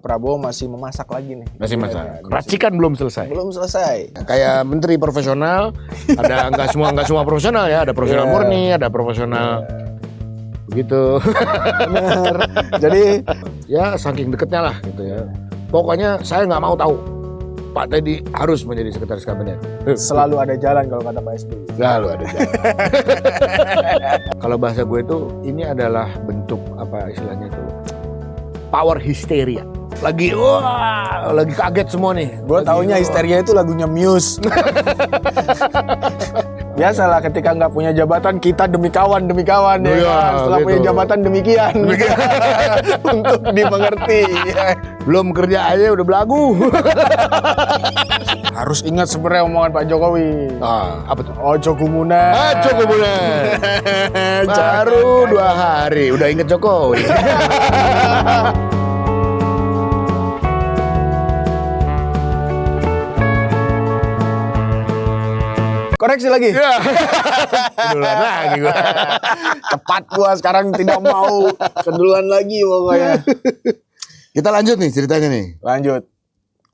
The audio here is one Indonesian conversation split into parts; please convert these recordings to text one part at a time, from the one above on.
Prabowo masih memasak lagi nih. Masih masak. Racikan belum selesai. Belum selesai. Kayak menteri profesional, ada nggak semua profesional ya, ada profesional murni, ada profesional begitu. Bener. Jadi ya saking deketnya lah gitu ya. Pokoknya saya nggak mau tahu Pak Teddy harus menjadi sekretaris kabinet. selalu ada jalan kalau kata Pak SBY. Selalu ada jalan. Kalau bahasa gue itu ini adalah bentuk apa istilahnya itu power hysteria. Lagi lagi kaget semua nih. Gue taunya histeria itu lagunya Muse. Biasalah ketika nggak punya jabatan kita demi kawan ya kan. Setelah gitu. punya jabatan demikian. Untuk dimengerti. Belum kerja aja udah belagu. Harus ingat sebenarnya omongan Pak Jokowi. Apa tuh? Ojo gumunan. Cukup bener. Baru 2 hari udah inget Jokowi. Koreksi lagi. Keduluan lagi gua. Cepat gua sekarang tidak mau keduluan lagi pokoknya. Kita lanjut nih ceritanya nih. Lanjut.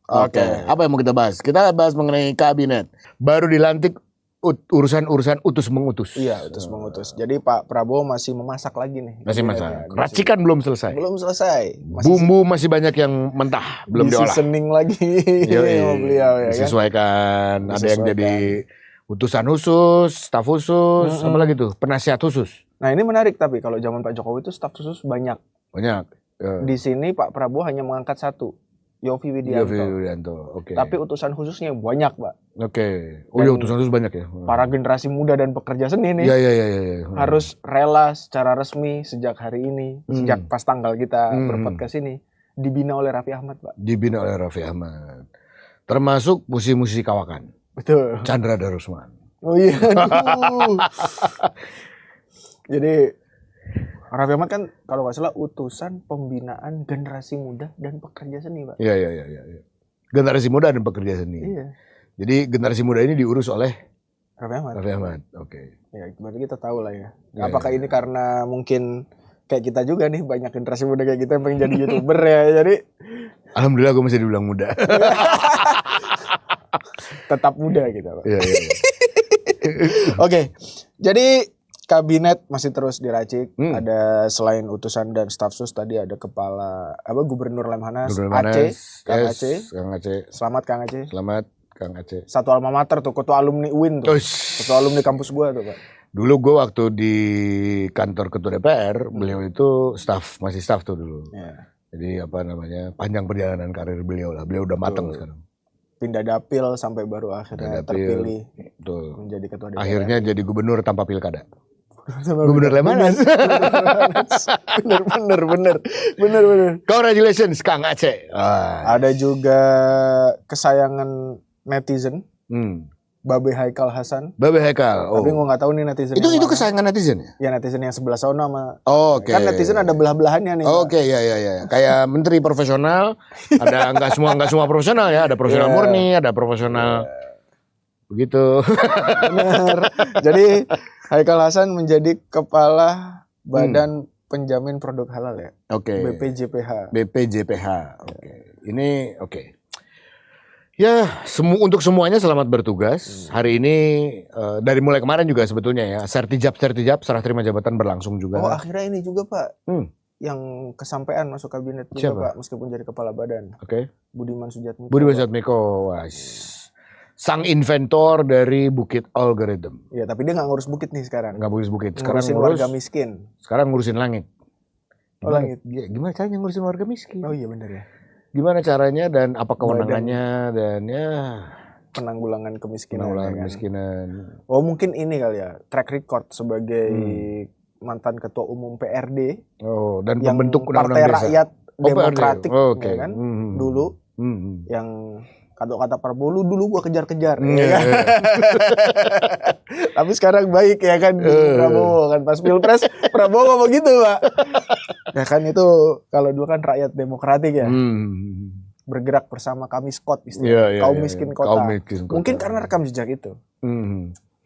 Oke. Apa yang mau kita bahas? Kita bahas mengenai kabinet. Baru dilantik urusan-urusan utus mengutus. Iya, utus mengutus. Jadi Pak Prabowo masih memasak lagi nih. Masih masak. Racikan belum selesai. Belum selesai. Bumbu masih banyak yang mentah, belum diolah. Seasoning lagi sama beliau ya kan. Disesuaikan. Ada yang jadi utusan khusus, staf khusus, apa lagi tuh? Penasihat khusus. Nah, ini menarik tapi kalau zaman Pak Jokowi itu staf khusus banyak. Banyak. Di sini Pak Prabowo hanya mengangkat satu, Yovie Widianto. Oke. Tapi utusan khususnya banyak, Pak. Oke. Oh iya, utusan khusus banyak ya. Para generasi muda dan pekerja seni nih. Iya. Harus rela secara resmi sejak hari ini, sejak pas tanggal kita berpodcast ini, dibina oleh Raffi Ahmad, Pak. Dibina oleh Raffi Ahmad. Termasuk musisi-musisi kawakan. Betul. Chandra Darusman. Oh iya. Jadi Raffi Ahmad kan kalau nggak salah utusan pembinaan generasi muda dan pekerja seni, Pak. Iya. Generasi muda dan pekerja seni. Iya. Jadi generasi muda ini diurus oleh Raffi Ahmad. Oke. Ya, berarti kita tahu lah ya. Apakah ini karena mungkin kayak kita juga nih, banyak generasi muda kayak kita yang pengen jadi YouTuber ya. Jadi alhamdulillah gue masih dibilang muda. tetap muda gitu, Pak. Iya. Oke. Jadi kabinet masih terus diracik. Ada selain utusan dan staf sus tadi ada kepala Gubernur Lemhanas, Kang Aceh. Selamat Kang Aceh. Selamat Kang Aceh. Satu alma mater tuh, ketua alumni UIN tuh. Ketua alumni kampus gua tuh, Pak. Dulu gue waktu di kantor ketua DPR, beliau itu masih staf tuh dulu. Yeah. Jadi panjang perjalanan karir beliau lah. Beliau udah mateng sekarang. Pindah dapil sampai baru akhirnya terpilih menjadi ketua DPR. Akhirnya jadi gubernur tanpa pilkada. Gubernur Lemhanas. Bener. Congratulations Kang Aceh. Ada juga kesayangan netizen. Babe Haikal Hasan. Babe Haikal. Tapi gue nggak tahu nih netizen. Itu kesayangan netizen ya? Ya netizen yang sebelah sana sama. Oke. Kan netizen ada belah-belahannya nih. Oke, ya. Kayak menteri profesional, ada nggak semua profesional ya, ada profesional murni, ada profesional begitu. Benar. Jadi Haikal Hasan menjadi kepala Badan Penjamin Produk Halal ya. Oke. BPJPH. Oke. Ini oke. Ya, untuk semuanya selamat bertugas. Hari ini dari mulai kemarin juga sebetulnya ya, sertijab serah terima jabatan berlangsung juga. Oh, akhirnya ini juga, Pak. Yang kesampaian masuk kabinet juga, siapa? Pak, meskipun jadi kepala badan. Oke. Budiman Sujatmiko. Sang inventor dari Bukit Algorithm. Ya, tapi dia nggak ngurus bukit nih sekarang. Nggak ngurus bukit. Sekarang ngurusin warga miskin. Sekarang ngurusin langit. Langit. Gimana caranya ngurusin warga miskin? Oh iya benar ya. Gimana caranya dan apa kewenangannya dan ya penanggulangan kemiskinan. Kemiskinan. Oh mungkin ini kali ya, track record sebagai mantan ketua umum PRD. Oh, dan pembentuk undang-undang Partai desa. Rakyat Demokratik okay. ya kan? Dulu yang kata Prabowo dulu gua kejar-kejar ya kan? Tapi sekarang baik ya kan Prabowo kan, pas Pilpres Prabowo ngomong gitu, Pak. Ya kan itu kalau dulu kan rakyat demokratik ya. Bergerak bersama kami Scott istilahnya. Kaum miskin kota. Mungkin karena rekam jejak itu.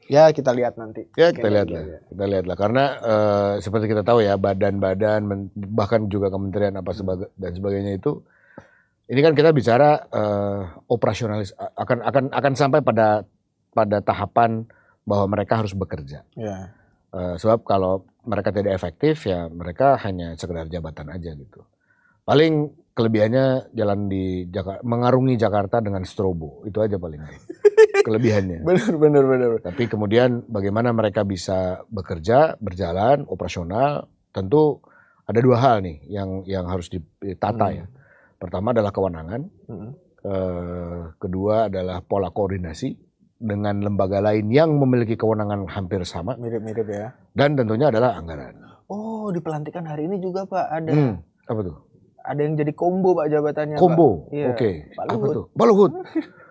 Ya kita lihat nanti. Ya kita lihat lah karena seperti kita tahu ya badan-badan bahkan juga kementerian dan sebagainya itu ini kan kita bicara operasionalis akan sampai pada tahapan bahwa mereka harus bekerja. Ya. Sebab kalau mereka tidak efektif ya mereka hanya sekedar jabatan aja gitu. Paling kelebihannya jalan di Jakarta, mengarungi Jakarta dengan strobo, itu aja paling kelebihannya. Benar. Tapi kemudian bagaimana mereka bisa bekerja, berjalan, operasional, tentu ada dua hal nih yang harus ditata ya. Pertama adalah kewenangan, kedua adalah pola koordinasi dengan lembaga lain yang memiliki kewenangan hampir sama. Mirip-mirip ya. Dan tentunya adalah anggaran. Oh, di pelantikan hari ini juga Pak ada. Apa tuh? Ada yang jadi combo Pak jabatannya. Combo, Iya. oke. Pak Apa Luhut. tuh? Pak Luhut.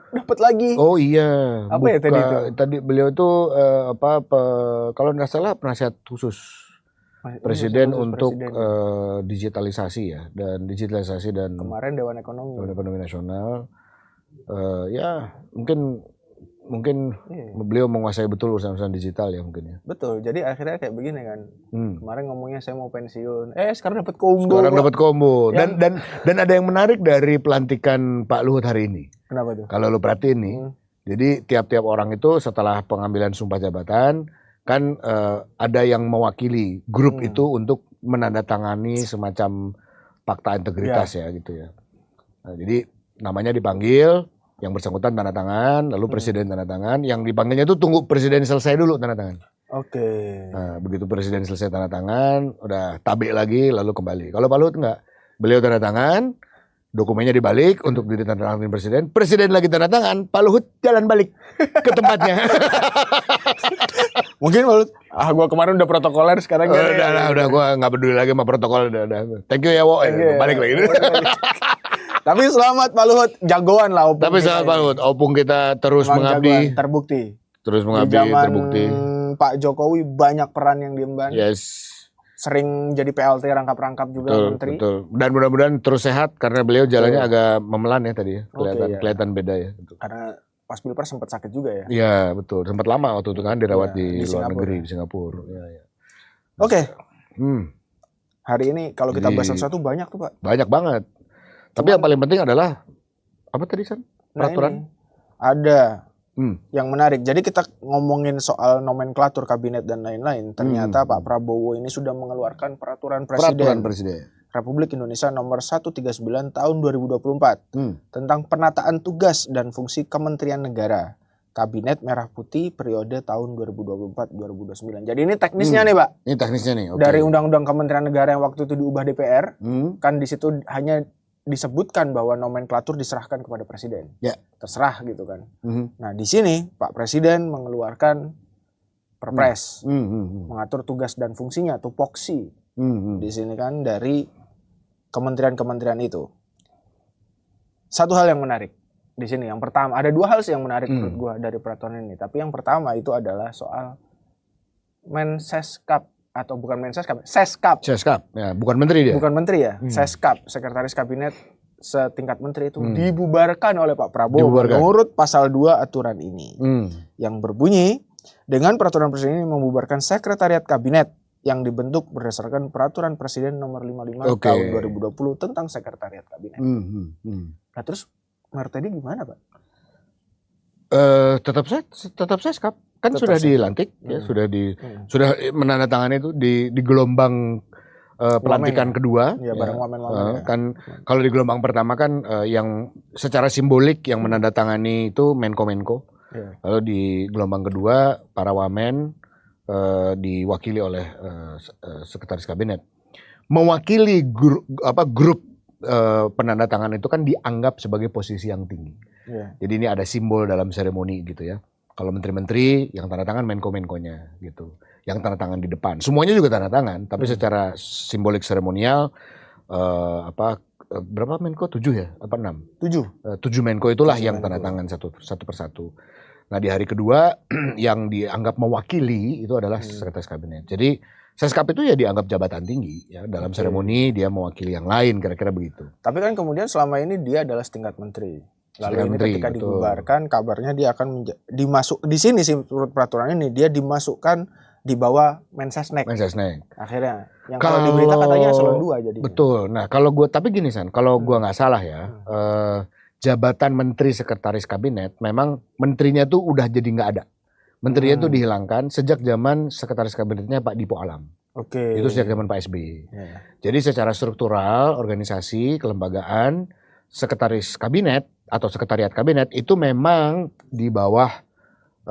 Dapat lagi. Oh iya. Apa ya tadi itu? Tadi beliau itu kalau nggak salah penasihat khusus presiden untuk digitalisasi ya, dan digitalisasi dan kemarin Dewan Ekonomi Nasional. Ya mungkin beliau menguasai betul urusan digital ya mungkin ya. Betul. Jadi akhirnya kayak begini kan. Kemarin ngomongnya saya mau pensiun. Sekarang dapat combo. Dan ada yang menarik dari pelantikan Pak Luhut hari ini. Kenapa tuh? Kalau lu perhatiin nih, jadi tiap-tiap orang itu setelah pengambilan sumpah jabatan kan ada yang mewakili grup itu untuk menandatangani semacam fakta integritas ya gitu ya. Nah, jadi namanya dipanggil, yang bersangkutan tanda tangan, lalu presiden tanda tangan, yang dipanggilnya itu tunggu presiden selesai dulu tanda tangan. Oke. Nah, begitu presiden selesai tanda tangan, udah tabik lagi lalu kembali. Kalau Pak Luhut enggak, beliau tanda tangan, dokumennya dibalik untuk ditandatangani presiden lagi tanda tangan, Pak Luhut jalan balik ke tempatnya. Mungkin Pak Luhut, gua kemarin udah protokoler, sekarang udah gua nggak peduli lagi sama protokol, udah. Thank you ya, Wo. Balik lagi. Tapi selamat Pak Luhut, jagoan lah opung. Tapi selamat Pak Luhut, opung kita terus mengabdi. Terbukti. Terus mengabdi, terbukti. Pak Jokowi banyak peran yang diemban. Yes. Sering jadi PLT rangkap-rangkap juga menteri. Betul. Dan mudah-mudahan terus sehat karena beliau jalannya agak memelan ya tadi ya. Kelihatan beda ya. Karena pas Pilpres sempat sakit juga ya. Iya, betul. Sempat lama waktu itu kan dirawat di luar negeri, di Singapura. Ya. Oke. Hari ini kalau kita bahas satu banyak tuh Pak. Banyak banget. Tapi yang paling penting adalah apa tadi San? Peraturan? Ada yang menarik. Jadi kita ngomongin soal nomenklatur kabinet dan lain-lain. Ternyata Pak Prabowo ini sudah mengeluarkan peraturan presiden Republik Indonesia nomor 139 tahun 2024 tentang penataan tugas dan fungsi Kementerian Negara Kabinet Merah Putih periode tahun 2024-2029. Jadi ini teknisnya nih Pak. Ini teknisnya nih. Okay. Dari Undang-Undang Kementerian Negara yang waktu itu diubah DPR, kan di situ hanya disebutkan bahwa nomenklatur diserahkan kepada presiden. Ya. Terserah gitu kan. Nah di sini Pak Presiden mengeluarkan Perpres, mengatur tugas dan fungsinya, tupoksi. Di sini kan dari kementerian-kementerian itu. Satu hal yang menarik di sini, yang pertama, ada dua hal sih yang menarik menurut gua dari peraturan ini. Tapi yang pertama itu adalah soal Menseskap. Atau bukan Menseskap, Seskap. Seskap, ya, bukan menteri dia. Bukan menteri ya, Seskap, Sekretaris Kabinet setingkat menteri itu dibubarkan oleh Pak Prabowo menurut pasal 2 aturan ini. Yang berbunyi, dengan peraturan presiden ini membubarkan Sekretariat Kabinet yang dibentuk berdasarkan peraturan presiden nomor 55 tahun 2020 tentang Sekretariat Kabinet. Nah terus menurut tadi gimana Pak? Tetap Seskap. Kan sudah dilantik ya, sudah menandatangani itu di gelombang pelantikan kedua ya, bareng wamen-wamen kan. Kalau di gelombang pertama kan yang secara simbolik yang menandatangani itu Menko. Lalu di gelombang kedua para wamen diwakili oleh sekretaris kabinet. Mewakili grup penandatangan itu kan dianggap sebagai posisi yang tinggi. Jadi ini ada simbol dalam seremoni gitu ya. Kalau menteri-menteri yang tanda tangan Menko-Menkonya gitu, yang tanda tangan di depan. Semuanya juga tanda tangan, tapi secara simbolik seremonial berapa Menko? 7 ya? Apa 6? 7 Menko itulah yang tanda tangan satu persatu. Nah di hari kedua yang dianggap mewakili itu adalah sekretaris kabinet. Jadi Seskap itu ya dianggap jabatan tinggi ya, dalam seremoni dia mewakili yang lain, kira-kira begitu. Tapi kan kemudian selama ini dia adalah setingkat menteri. Lalu ini ketika dibubarkan kabarnya dia akan dimasuk di sini sih menurut peraturan ini dia dimasukkan di bawah Mensesnek. Akhirnya yang kalau di berita katanya eselon 2 jadi. Betul. Nah, kalau gue tapi gini San, kalau gue nggak salah ya, jabatan menteri sekretaris kabinet memang menterinya tuh udah jadi nggak ada. Menterinya tuh dihilangkan sejak zaman sekretaris kabinetnya Pak Dipo Alam. Itu sejak zaman Pak SBY. Jadi secara struktural, organisasi, kelembagaan, sekretaris kabinet atau sekretariat kabinet itu memang di bawah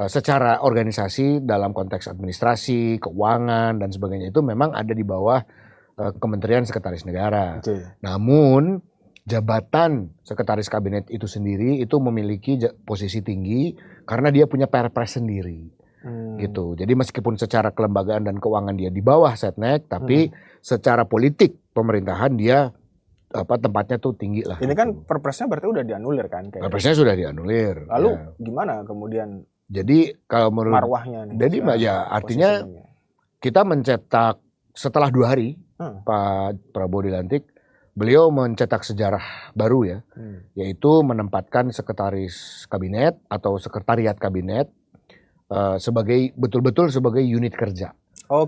secara organisasi dalam konteks administrasi, keuangan dan sebagainya itu memang ada di bawah Kementerian Sekretaris Negara. Namun jabatan sekretaris kabinet itu sendiri itu memiliki posisi tinggi karena dia punya perpres sendiri. Gitu. Jadi meskipun secara kelembagaan dan keuangan dia di bawah Setnek, tapi secara politik pemerintahan dia tempatnya tuh tinggi lah. Ini kan perpresnya berarti udah dianulir kan? Perpresnya sudah dianulir. Lalu gimana kemudian? Jadi kalau menurut marwahnya nih. Jadi ya artinya kita mencetak setelah 2 hari Pak Prabowo dilantik, beliau mencetak sejarah baru ya, yaitu menempatkan sekretaris kabinet atau sekretariat kabinet sebagai betul-betul sebagai unit kerja.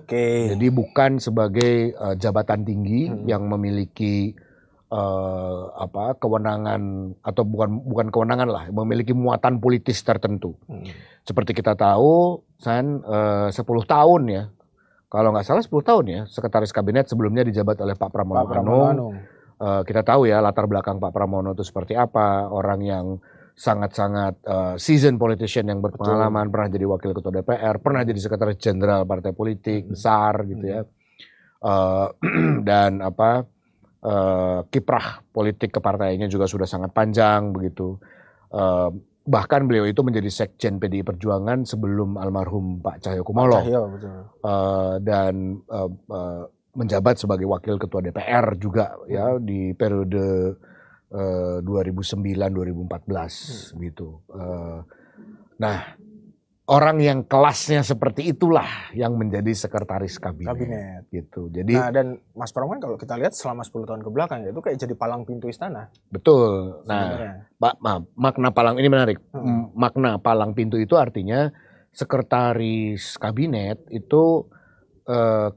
Jadi bukan sebagai jabatan tinggi yang memiliki kewenangan atau bukan kewenangan lah, memiliki muatan politis tertentu. Seperti kita tahu, 10 tahun ya, kalau nggak salah 10 tahun ya, sekretaris kabinet sebelumnya dijabat oleh Pak Pramono Anung. Kita tahu ya latar belakang Pak Pramono itu seperti apa, orang yang sangat-sangat seasoned politician yang berpengalaman, pernah jadi wakil ketua DPR, pernah jadi sekretaris jenderal partai politik besar gitu ya, dan kiprah politik kepartaiannya juga sudah sangat panjang begitu. Bahkan beliau itu menjadi sekjen PDI Perjuangan sebelum almarhum Pak Cahyokumolo. Dan menjabat sebagai wakil ketua DPR juga ya di periode 2009-2014 gitu. Nah, orang yang kelasnya seperti itulah yang menjadi sekretaris kabinet. Gitu. Jadi, dan Mas Pram kan kalau kita lihat selama 10 tahun ke belakang itu kayak jadi palang pintu istana. Betul. Nah, makna palang ini menarik. Makna palang pintu itu artinya sekretaris kabinet itu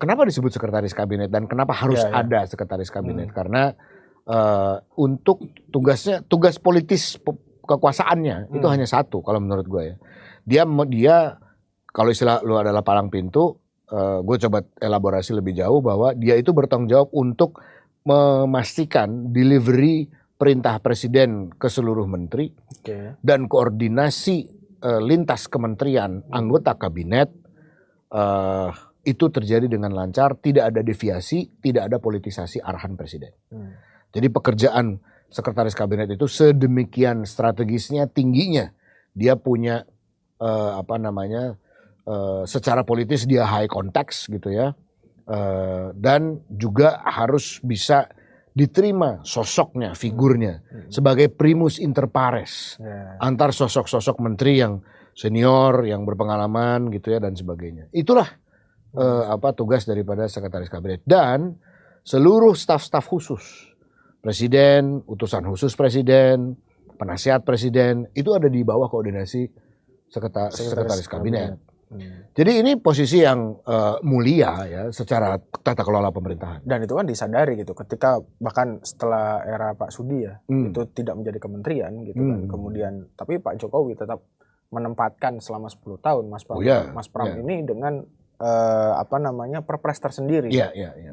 kenapa disebut sekretaris kabinet dan kenapa harus ada sekretaris kabinet? Karena untuk tugas politis kekuasaannya itu hanya satu kalau menurut gue ya. Dia kalau istilah lu adalah palang pintu, gue coba elaborasi lebih jauh bahwa dia itu bertanggung jawab untuk memastikan delivery perintah presiden ke seluruh menteri dan koordinasi lintas kementerian anggota kabinet itu terjadi dengan lancar, tidak ada deviasi, tidak ada politisasi arahan presiden. Jadi pekerjaan sekretaris kabinet itu sedemikian strategisnya, tingginya. Dia punya secara politis dia high context gitu ya, dan juga harus bisa diterima sosoknya, figurnya sebagai primus inter pares antar sosok-sosok menteri yang senior, yang berpengalaman gitu ya dan sebagainya. Itulah tugas daripada sekretaris kabinet dan seluruh staf-staf khusus presiden, utusan khusus presiden, penasihat presiden itu ada di bawah koordinasi sekretaris kabinet. Jadi ini posisi yang mulia ya secara tata kelola pemerintahan. Dan itu kan disadari gitu ketika bahkan setelah era Pak Sudi ya itu tidak menjadi kementerian gitu kan. Kemudian tapi Pak Jokowi tetap menempatkan selama 10 tahun Mas Pram ini dengan perpres tersendiri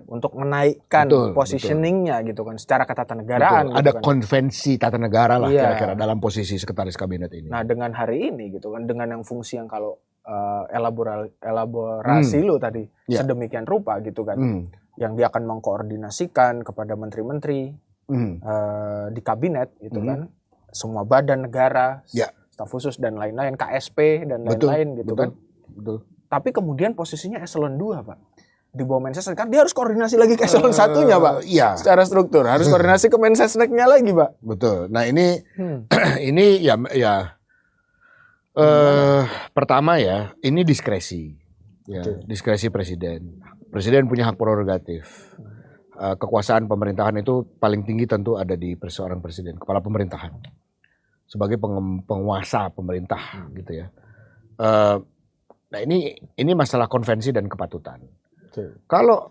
untuk menaikkan positioningnya gitu kan secara ketatanegaraan. Ada gitu konvensi tata negara lah kira-kira dalam posisi sekretaris kabinet ini. Nah dengan hari ini gitu kan dengan yang fungsi yang kalau elaborasi lo tadi sedemikian rupa gitu kan, yang dia akan mengkoordinasikan kepada menteri-menteri di kabinet gitu kan, semua badan negara, staf khusus dan lain-lain, KSP dan lain-lain gitu kan. Tapi kemudian posisinya eselon 2 Pak. Di bawah Mensesnek kan dia harus koordinasi lagi ke eselon 1-nya Pak. Iya. Secara struktur harus koordinasi ke Mensesnek-nya lagi Pak. Betul. Nah ini pertama ya ini diskresi. Ya, diskresi presiden. Presiden punya hak prerogatif. Kekuasaan pemerintahan itu paling tinggi tentu ada di seorang presiden, kepala pemerintahan. Sebagai penguasa pemerintah gitu ya. Nah ini masalah konvensi dan kepatutan. Oke. Kalau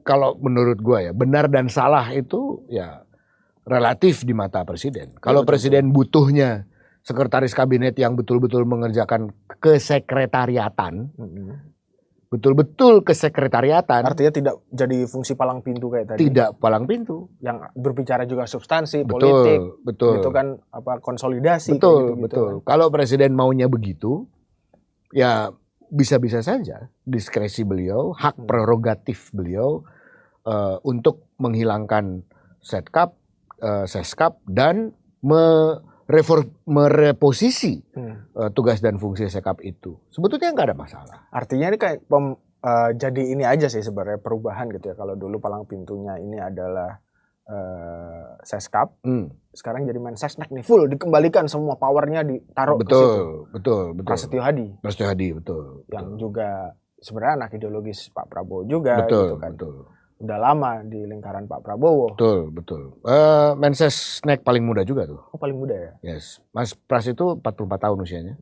kalau menurut gua ya benar dan salah itu ya relatif di mata presiden. Kalau presiden butuhnya sekretaris kabinet yang betul-betul mengerjakan kesekretariatan, betul-betul kesekretariatan. Artinya tidak jadi fungsi palang pintu kayak tadi. Tidak palang pintu. Yang berbicara juga substansi, Betul, politik. betul. Itu kan konsolidasi. Betul, gitu, betul. kan. Kalau presiden maunya begitu, ya bisa-bisa saja diskresi beliau, hak prerogatif beliau untuk menghilangkan Setkap, Seskap dan mereposisi tugas dan fungsi Sekap itu. Sebetulnya nggak ada masalah. Artinya ini kayak jadi ini aja sih sebenarnya perubahan gitu ya. Kalau dulu palang pintunya ini adalah Seskap, sekarang jadi Mensesnek nih full dikembalikan semua powernya ditaruh ke situ. Betul. Prasetyo Hadi, betul. Yang juga sebenarnya anak ideologis Pak Prabowo juga betul, gitu kan. Betul. Udah lama di lingkaran Pak Prabowo. Betul. Mensesnek paling muda juga tuh. Oh, paling muda ya? Yes. Mas Pras itu 44 tahun usianya.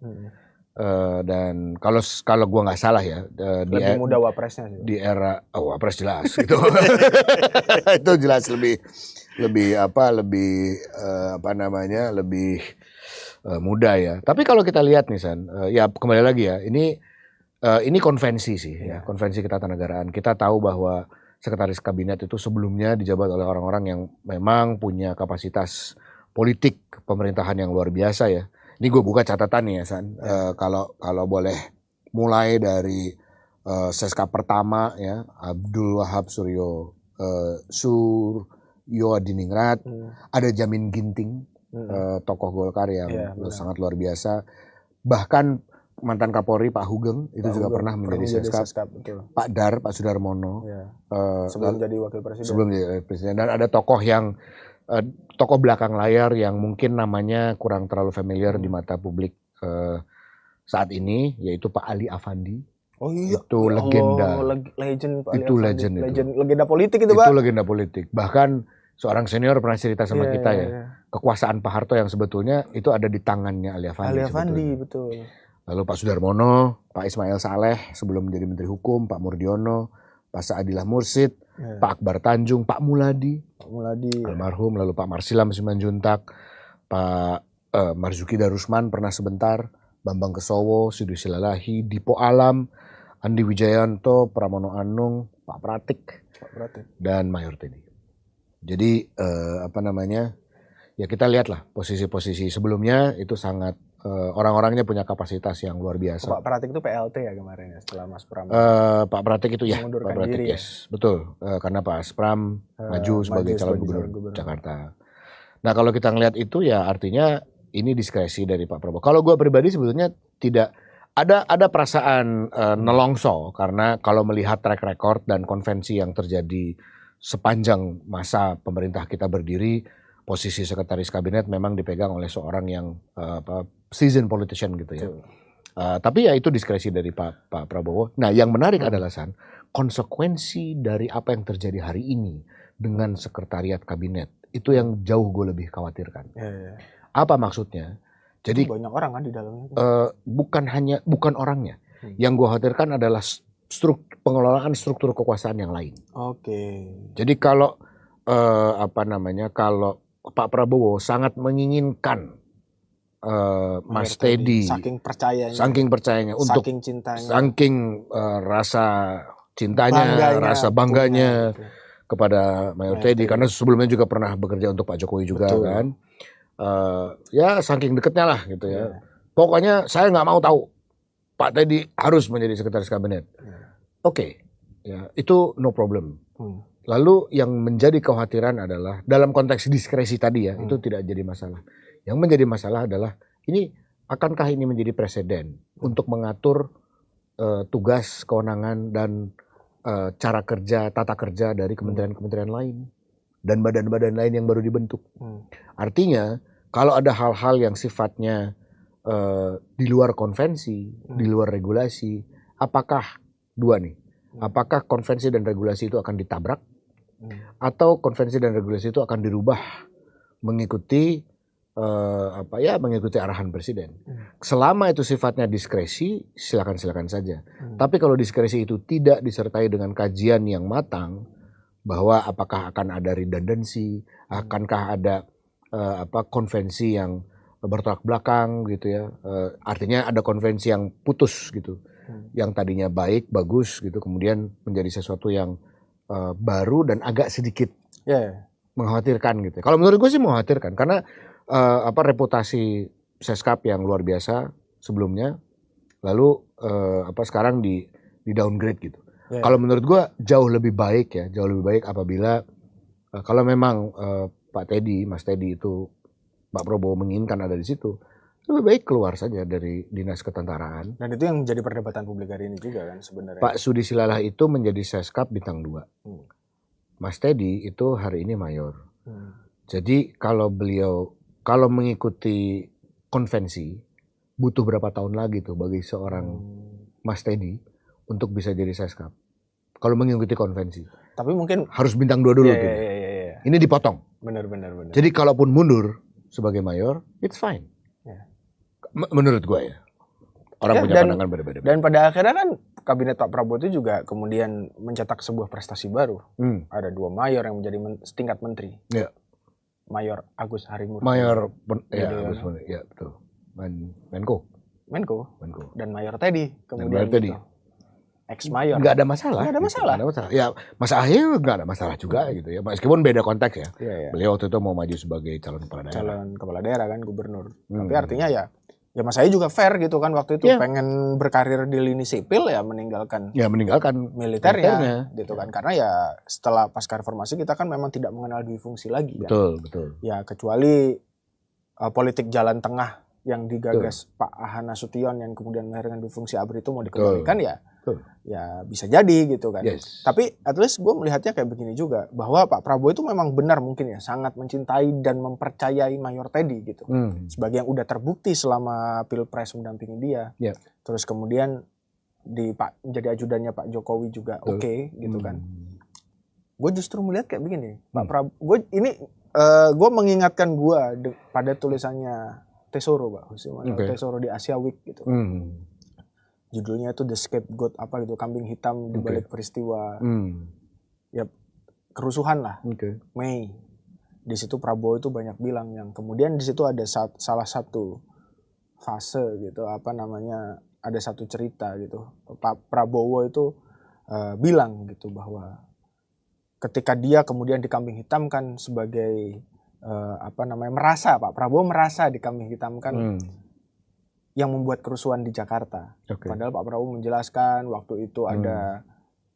Dan kalau gua nggak salah ya, lebih muda wapresnya sih. Di era wapres jelas gitu. Itu jelas lebih muda ya. Tapi kalau kita lihat nih San, ya kembali lagi ya, ini konvensi sih ya, konvensi ketatanegaraan. Kita tahu bahwa sekretaris kabinet itu sebelumnya dijabat oleh orang-orang yang memang punya kapasitas politik pemerintahan yang luar biasa ya. Ini gue buka catatan nih ya San. Kalau boleh mulai dari Seskap pertama ya, Abdul Wahab Suryo Adiningrat, ada Jamin Ginting, tokoh Golkar yang sangat luar biasa. Bahkan mantan Kapolri Pak Hugeng itu juga pernah menjadi Seskap. Pak Sudarmono sebelum jadi wakil presiden. Sebelum jadi presiden. Dan ada tokoh yang tokoh belakang layar yang mungkin namanya kurang terlalu familiar di mata publik saat ini, yaitu Pak Ali Afandi. Oh iya, itu legenda. Legend Pak Ali itu Afandi. legend. Legenda politik itu Pak. Itu legenda politik. Bahkan seorang senior pernah cerita sama kita ya. Kekuasaan Pak Harto yang sebetulnya itu ada di tangannya Ali Afandi. Ali Afandi, betul. Lalu Pak Sudarmono, Pak Ismail Saleh sebelum menjadi Menteri Hukum, Pak Murdiono, Pak Saadilah Mursid, Pak Akbar Tanjung, Pak Muladi almarhum, lalu Pak Marsilam Simanjuntak, Pak Marzuki Darusman pernah sebentar, Bambang Kesowo, Sudi Silalahi, Dipo Alam, Andi Wijayanto, Pramono Anung, Pak Pratik. Dan Mayor Teddy. Jadi ya kita lihatlah posisi-posisi sebelumnya itu sangat orang-orangnya punya kapasitas yang luar biasa. Pak Pratik itu PLT ya kemarin ya setelah Mas Pram. Pak Pratik itu ya, Pak Pratik yes, betul. Karena Pak Pram maju sebagai calon gubernur Jakarta. Nah kalau kita ngelihat itu ya artinya ini diskresi dari Pak Prabowo. Kalau gue pribadi sebetulnya tidak ada perasaan nelongso karena kalau melihat track record dan konvensi yang terjadi sepanjang masa pemerintah kita berdiri, posisi sekretaris kabinet memang dipegang oleh seorang yang seasoned politician gitu ya. Tapi ya itu diskresi dari Pak Prabowo. Nah yang menarik adalah San, konsekuensi dari apa yang terjadi hari ini dengan sekretariat kabinet itu yang jauh gue lebih khawatirkan. Apa maksudnya? Jadi banyak orang kan di dalamnya. Bukan orangnya. Yang gue khawatirkan adalah pengelolaan struktur kekuasaan yang lain. Jadi kalau kalau Pak Prabowo sangat menginginkan Mas Teddy, saking percayanya, untuk saking cintanya, saking rasa cintanya, rasa bangganya kepada Mayor Teddy, karena sebelumnya juga pernah bekerja untuk Pak Jokowi juga. Betul. Kan. Ya saking deketnya lah gitu ya. Pokoknya saya nggak mau tahu Pak Teddy harus menjadi sekretaris kabinet. Oke, ya itu no problem. Lalu yang menjadi kekhawatiran adalah dalam konteks diskresi tadi ya, itu tidak jadi masalah. Yang menjadi masalah adalah akankah ini menjadi presiden untuk mengatur tugas, kewenangan dan cara kerja, tata kerja dari kementerian-kementerian lain dan badan-badan lain yang baru dibentuk. Artinya kalau ada hal-hal yang sifatnya di luar konvensi, di luar regulasi, apakah dua nih? Apakah konvensi dan regulasi itu akan ditabrak atau konvensi dan regulasi itu akan dirubah mengikuti mengikuti arahan presiden. Selama itu sifatnya diskresi, silakan saja. Tapi kalau diskresi itu tidak disertai dengan kajian yang matang, bahwa apakah akan ada redundancy, akankah ada konvensi yang bertolak belakang gitu ya, artinya ada konvensi yang putus gitu, yang tadinya baik, bagus gitu, kemudian menjadi sesuatu yang baru dan agak sedikit mengkhawatirkan gitu. Kalau menurut gue sih mengkhawatirkan, karena reputasi Seskap yang luar biasa sebelumnya, lalu sekarang di downgrade gitu. Kalau menurut gue jauh lebih baik apabila kalau memang Mas Teddy itu Pak Prabowo menginginkan ada di situ, lebih baik keluar saja dari dinas ketentaraan. Dan itu yang menjadi perdebatan publik hari ini juga kan sebenarnya. Pak Sudi Silalah itu menjadi Seskap bintang 2. Mas Teddy itu hari ini mayor. Jadi kalau mengikuti konvensi, butuh berapa tahun lagi tuh bagi seorang Mas Teddy untuk bisa jadi Seskap. Kalau mengikuti konvensi. Tapi mungkin harus bintang 2 dulu tuh. Ini dipotong. Benar. Jadi kalaupun mundur sebagai mayor, it's fine. Menurut gue ya. Orang punya pandangan berbeda. Dan pada akhirnya kan kabinet Pak Prabowo itu juga kemudian mencetak sebuah prestasi baru. Ada 2 mayor yang menjadi setingkat menteri. Mayor Agus Harimurti. Agus Harimurti. Ya, betul. Menko. Dan Mayor Teddy kemudian. Ex-mayor. Nggak ada masalah. Ya, Mas Ahy nggak ada masalah juga gitu ya. Meskipun beda konteks ya. Beliau waktu itu mau maju sebagai calon kepala daerah kan, gubernur. Tapi artinya ya Mas Ahy juga fair gitu kan waktu itu pengen berkarir di lini sipil ya meninggalkan militernya gitu kan. Karena ya setelah pasca reformasi kita kan memang tidak mengenal dui fungsi lagi kan. Betul. Ya kecuali politik jalan tengah yang digagas Pak Ahana Nasution yang kemudian melahirkan dui fungsi ABRI itu mau dikembalikan ya bisa jadi gitu kan. Tapi at least gue melihatnya kayak begini juga, bahwa Pak Prabowo itu memang benar mungkin ya sangat mencintai dan mempercayai Mayor Teddy gitu. Sebagai yang udah terbukti selama Pilpres mendampingi dia. Terus kemudian menjadi ajudannya Pak Jokowi juga oke gitu kan. Gue justru melihat kayak begini, Pak Prabowo gue mengingatkan pada tulisannya Tesoro, Pak Tesoro di Asia Week gitu. Judulnya itu The Scapegoat kambing hitam di balik peristiwa ya kerusuhan lah. Mei. Di situ Prabowo itu banyak bilang yang kemudian di situ ada salah satu fase gitu ada satu cerita gitu. Pak Prabowo itu bilang gitu bahwa ketika dia kemudian dikambing hitamkan sebagai Pak Prabowo merasa dikambing hitamkan yang membuat kerusuhan di Jakarta. Padahal Pak Prabowo menjelaskan waktu itu ada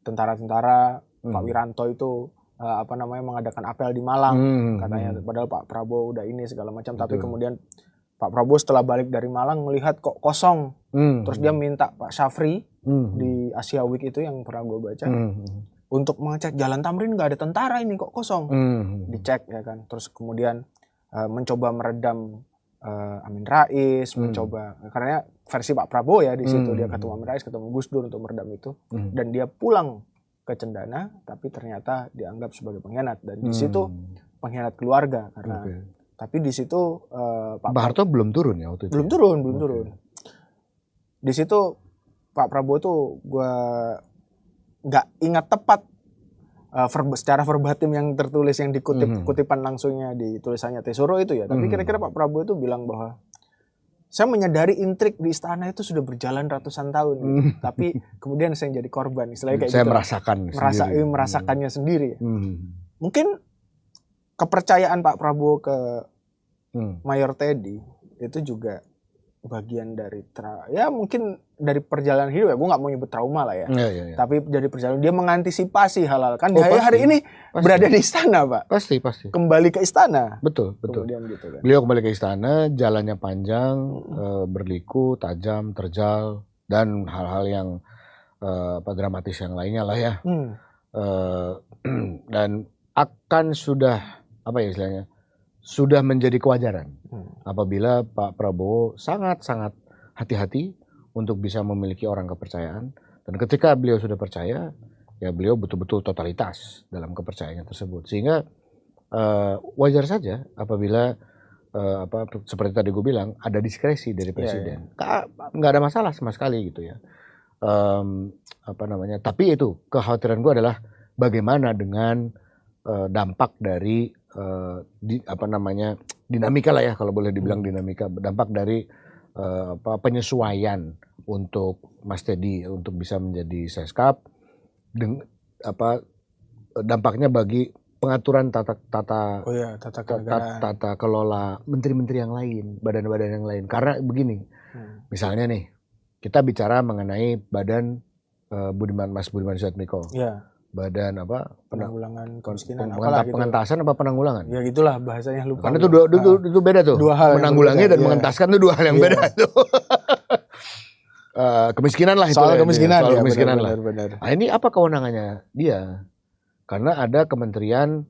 tentara-tentara, Pak Wiranto itu mengadakan apel di Malang katanya. Padahal Pak Prabowo udah ini segala macam. Tapi kemudian Pak Prabowo setelah balik dari Malang melihat kok kosong. Terus dia minta Pak Syafri di Asia Week itu yang pernah gue baca untuk mengecek Jalan Tamrin nggak ada tentara ini kok kosong. Dicek ya kan. Terus kemudian mencoba meredam Amin Rais, mencoba karena versi Pak Prabowo ya di situ dia ketemu Amin Rais, ketemu Gus Dur untuk meredam itu dan dia pulang ke Cendana tapi ternyata dianggap sebagai pengkhianat dan di situ pengkhianat keluarga karena tapi di situ Pak Harto belum turun ya waktu itu. Belum turun. Di situ Pak Prabowo tuh gue nggak ingat tepat secara verbatim yang tertulis yang dikutip kutipan langsungnya di tulisannya Tesoro itu ya. Tapi kira-kira Pak Prabowo itu bilang bahwa saya menyadari intrik di istana itu sudah berjalan ratusan tahun, tapi kemudian saya jadi korban. Istilahnya kayak saya gitu. Merasakannya sendiri. Mungkin kepercayaan Pak Prabowo ke Mayor Teddy itu juga bagian dari mungkin dari perjalanan hidup ya, gue nggak mau nyebut trauma lah ya. Tapi dari perjalanan dia mengantisipasi hal-hal kan. Hari ini berada di istana, Pak. Pasti. Kembali ke istana. Betul. Gitu, kan. Beliau kembali ke istana, jalannya panjang, berliku, tajam, terjal, dan hal-hal yang dramatis yang lainnya lah ya. Dan akan sudah istilahnya? Sudah menjadi kewajaran apabila Pak Prabowo sangat-sangat hati-hati untuk bisa memiliki orang kepercayaan, dan ketika beliau sudah percaya ya beliau betul-betul totalitas dalam kepercayaannya tersebut, sehingga wajar saja apabila seperti tadi gue bilang ada diskresi dari presiden. Nggak ada masalah sama sekali gitu ya. Tapi itu kekhawatiran gue adalah bagaimana dengan dampak dari dinamika lah ya, kalau boleh dibilang dinamika, dampak dari penyesuaian untuk Mas Teddy untuk bisa menjadi Seskap, dampaknya bagi pengaturan tata kelola menteri-menteri yang lain, badan-badan yang lain. Karena begini, misalnya nih, kita bicara mengenai badan Mas Budiman Sujatmiko. Ya. Badan penanggulangan kemiskinan, pengentasan apa penanggulangan? Ya gitulah bahasanya, lupa. Karena itu beda tuh. Dua hal menanggulangi dan mengentaskan itu dua hal yang beda tuh. Kemiskinan lah itu. Soal kemiskinan ya, kemiskinan lah. Benar. Nah, ini apa kewenangannya dia? Karena ada Kementerian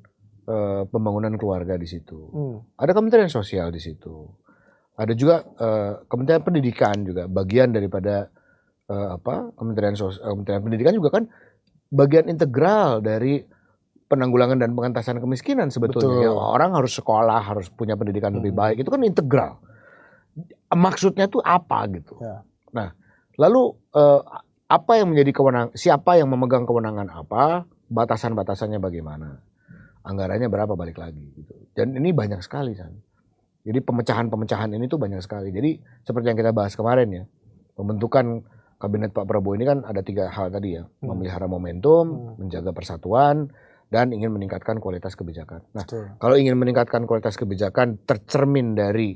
Pembangunan Keluarga di situ. Ada Kementerian Sosial di situ. Ada juga Kementerian Pendidikan juga, bagian daripada Kementerian Pendidikan juga kan bagian integral dari penanggulangan dan pengentasan kemiskinan sebetulnya. Ya, orang harus sekolah, harus punya pendidikan lebih baik, itu kan integral. Maksudnya tuh apa gitu? Ya. Nah, lalu apa yang menjadi kewenangan? Siapa yang memegang kewenangan apa? Batasan-batasannya bagaimana? Anggarannya berapa, balik lagi gitu. Dan ini banyak sekali kan. Jadi pemecahan-pemecahan ini tuh banyak sekali. Jadi seperti yang kita bahas kemarin ya, pembentukan Kabinet Pak Prabowo ini kan ada 3 hal tadi ya, memelihara momentum, menjaga persatuan, dan ingin meningkatkan kualitas kebijakan. Nah, kalau ingin meningkatkan kualitas kebijakan tercermin dari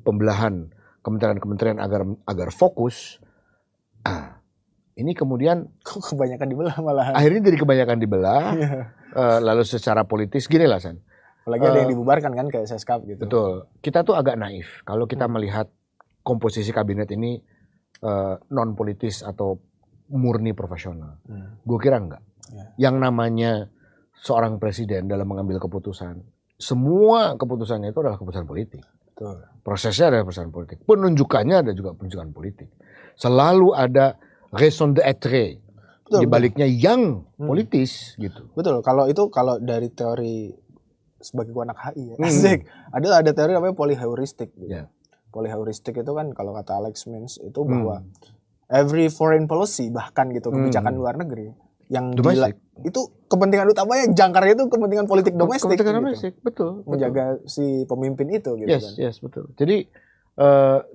pembelahan kementerian-kementerian agar fokus. Ini kemudian kebanyakan dibelah malahan. Akhirnya jadi kebanyakan dibelah. Lalu secara politis gini lah San. Apalagi ada yang dibubarkan kan kayak Seskap gitu. Betul. Kita tuh agak naif kalau kita melihat komposisi kabinet ini non politis atau murni profesional. Gue kira enggak. Yang namanya seorang presiden dalam mengambil keputusan, semua keputusannya itu adalah keputusan politik. Betul. Prosesnya adalah keputusan politik. Penunjukannya ada juga penunjukan politik. Selalu ada raison d'être di baliknya yang politis gitu. Betul. Kalau dari teori sebagai anak HI ya. Asik. Ada teori namanya polyheuristic gitu. Yeah. Polyheuristic itu kan kalau kata Alex Mintz itu bahwa every foreign policy bahkan gitu kebijakan luar negeri yang itu kepentingan utamanya jangkarnya itu kepentingan politik domestik. Kepentingan gitu. domestik, betul. Menjaga si pemimpin itu gitu kan. Yes, betul. Jadi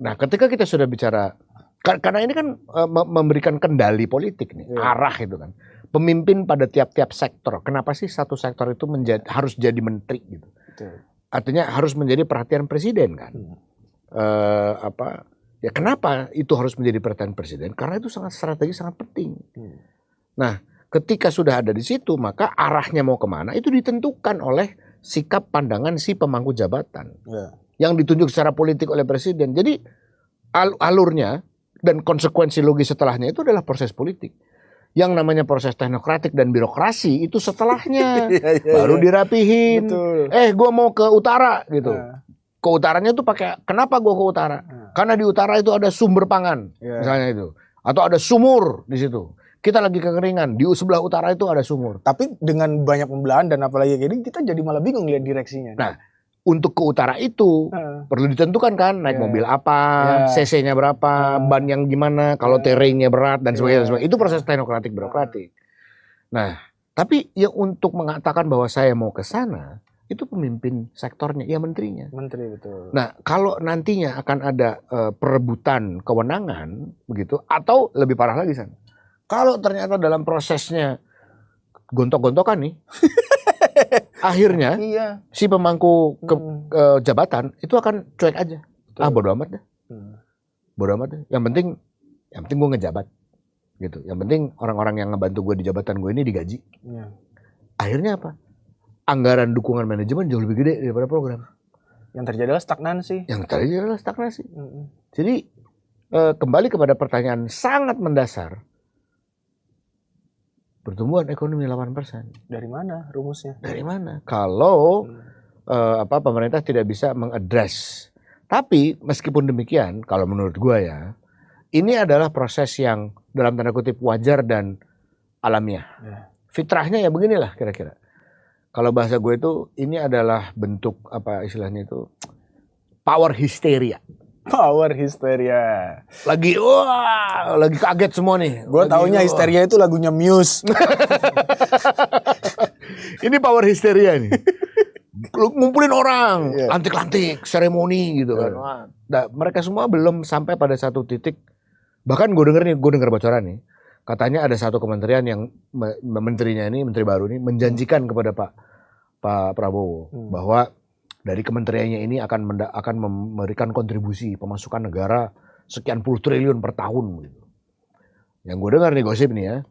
nah ketika kita sudah bicara karena ini kan memberikan kendali politik nih, arah itu kan. Pemimpin pada tiap-tiap sektor. Kenapa sih satu sektor itu harus jadi menteri gitu? Betul. Artinya harus menjadi perhatian presiden kan. Ya kenapa itu harus menjadi perhatian presiden? Karena itu sangat strategis, sangat penting. Nah, ketika sudah ada di situ, maka arahnya mau kemana itu ditentukan oleh sikap pandangan si pemangku jabatan yang ditunjuk secara politik oleh presiden. Jadi alurnya dan konsekuensi logis setelahnya itu adalah proses politik. Yang namanya proses teknokratik dan birokrasi itu setelahnya baru dirapihin. Gue mau ke utara gitu. Ke utaranya tuh pakai kenapa gue ke utara? Karena di utara itu ada sumber pangan, misalnya itu, atau ada sumur di situ. Kita lagi kekeringan, di sebelah utara itu ada sumur. Tapi dengan banyak pembelahan dan apalagi gini, kita jadi malah bingung lihat direksinya. Nah, untuk ke utara itu perlu ditentukan kan, naik mobil apa, cc-nya berapa, ban yang gimana, kalau terrainnya berat dan sebagainya. Itu proses teknokratik birokratik. Nah, tapi ya untuk mengatakan bahwa saya mau ke sana, itu pemimpin sektornya, ya menterinya. Menteri, betul. Nah, kalau nantinya akan ada perebutan kewenangan, begitu, atau lebih parah lagi, San. Kalau ternyata dalam prosesnya gontok-gontokan nih, akhirnya si pemangku jabatan itu akan cuek aja. Betul. Bodo amat deh. Bodo amat deh. Yang penting gue ngejabat, gitu. Yang penting orang-orang yang ngebantu gue di jabatan gue ini digaji. Akhirnya apa? Anggaran dukungan manajemen jauh lebih gede daripada program. Yang terjadi adalah stagnasi. Jadi kembali kepada pertanyaan sangat mendasar. Pertumbuhan ekonomi 8%. Dari mana rumusnya? Dari mana? Kalau pemerintah tidak bisa mengadres. Tapi meskipun demikian, kalau menurut gua ya, ini adalah proses yang dalam tanda kutip wajar dan alamiah. Fitrahnya ya beginilah kira-kira. Kalau bahasa gue itu ini adalah bentuk apa istilahnya itu power hysteria. Power hysteria. Lagi kaget semua nih. Gue taunya histeria itu lagunya Muse. Ini power hysteria nih. Ngumpulin orang, lantik-lantik, seremoni gitu kan. Nah, mereka semua belum sampai pada satu titik. Bahkan gue dengar bocoran nih. Katanya ada satu kementerian yang menterinya ini, menteri baru ini menjanjikan kepada Pak Prabowo bahwa dari kementeriannya ini akan memberikan kontribusi pemasukan negara sekian puluh triliun per tahun gitu. Yang gue dengar nih gosip nih ya,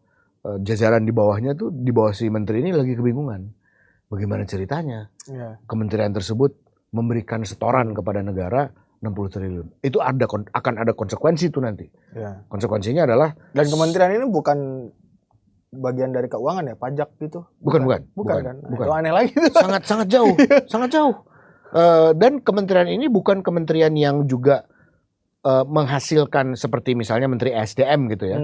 jajaran di bawahnya tuh di bawah si menteri ini lagi kebingungan. Bagaimana ceritanya? Kementerian tersebut memberikan setoran kepada negara 60 triliun. Itu akan ada konsekuensi tuh nanti. Konsekuensinya adalah dan kementerian ini bukan bagian dari keuangan ya, pajak gitu. Bukan kan? Nah, bukan. itu aneh lagi. Sangat jauh, sangat jauh. Dan kementerian ini bukan kementerian yang juga menghasilkan seperti misalnya Menteri SDM gitu ya.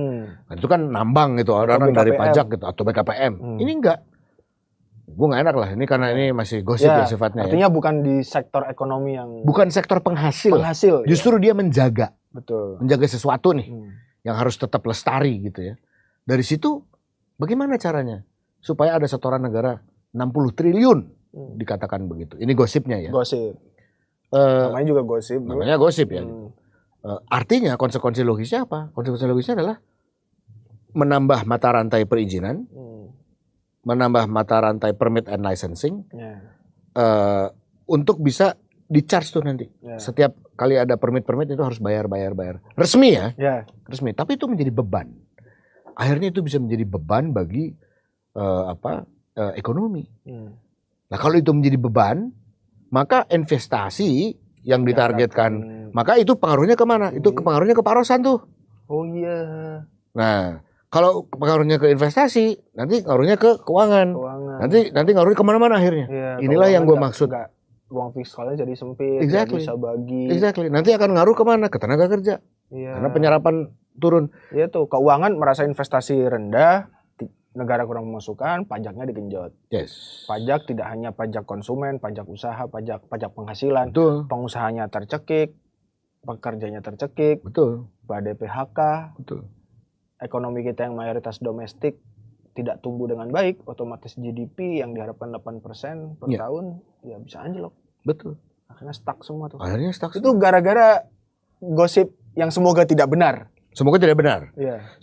Itu kan nambang gitu orang dari pajak gitu atau BKPM. Ini enggak. Gue gak enak lah ini karena ini masih gosip ya sifatnya. Artinya bukan di sektor ekonomi yang bukan sektor penghasil. Justru dia menjaga. Betul. Menjaga sesuatu nih yang harus tetap lestari gitu ya. Dari situ bagaimana caranya supaya ada setoran negara 60 triliun dikatakan begitu. Ini gosipnya ya. Gosip. Namanya juga gosip. Namanya gosip ya. Artinya konsekuensi logisnya apa? Konsekuensi logisnya adalah menambah mata rantai perizinan, menambah mata rantai permit and licensing, untuk bisa di-charge tuh nanti. Setiap kali ada permit itu harus bayar. Resmi ya? Resmi. Tapi itu menjadi beban. Akhirnya itu bisa menjadi beban bagi ekonomi. Nah kalau itu menjadi beban, maka investasi yang ditargetkan, maka itu pengaruhnya kemana? Itu pengaruhnya ke Parosan tuh. Oh iya. Nah, kalau pengaruhnya ke investasi, nanti pengaruhnya ke keuangan. Nanti pengaruhnya kemana-mana akhirnya. Inilah yang gue maksud. Ruang fiskalnya jadi sempit, nggak bisa bagi. Nanti akan ngaruh kemana? Ke tenaga kerja. Karena penyerapan turun. Iya tuh, keuangan merasa investasi rendah, negara kurang pemasukan, pajaknya digenjot. Pajak tidak hanya pajak konsumen, pajak usaha, pajak penghasilan. Betul. Pengusahanya tercekik, pekerjanya tercekik. Betul. Badai PHK. Betul. Ekonomi kita yang mayoritas domestik tidak tumbuh dengan baik, otomatis GDP yang diharapkan 8% per tahun, ya bisa anjlok. Betul. Akhirnya stuck semua tuh. Itu gara-gara gosip yang semoga tidak benar. Semoga tidak benar.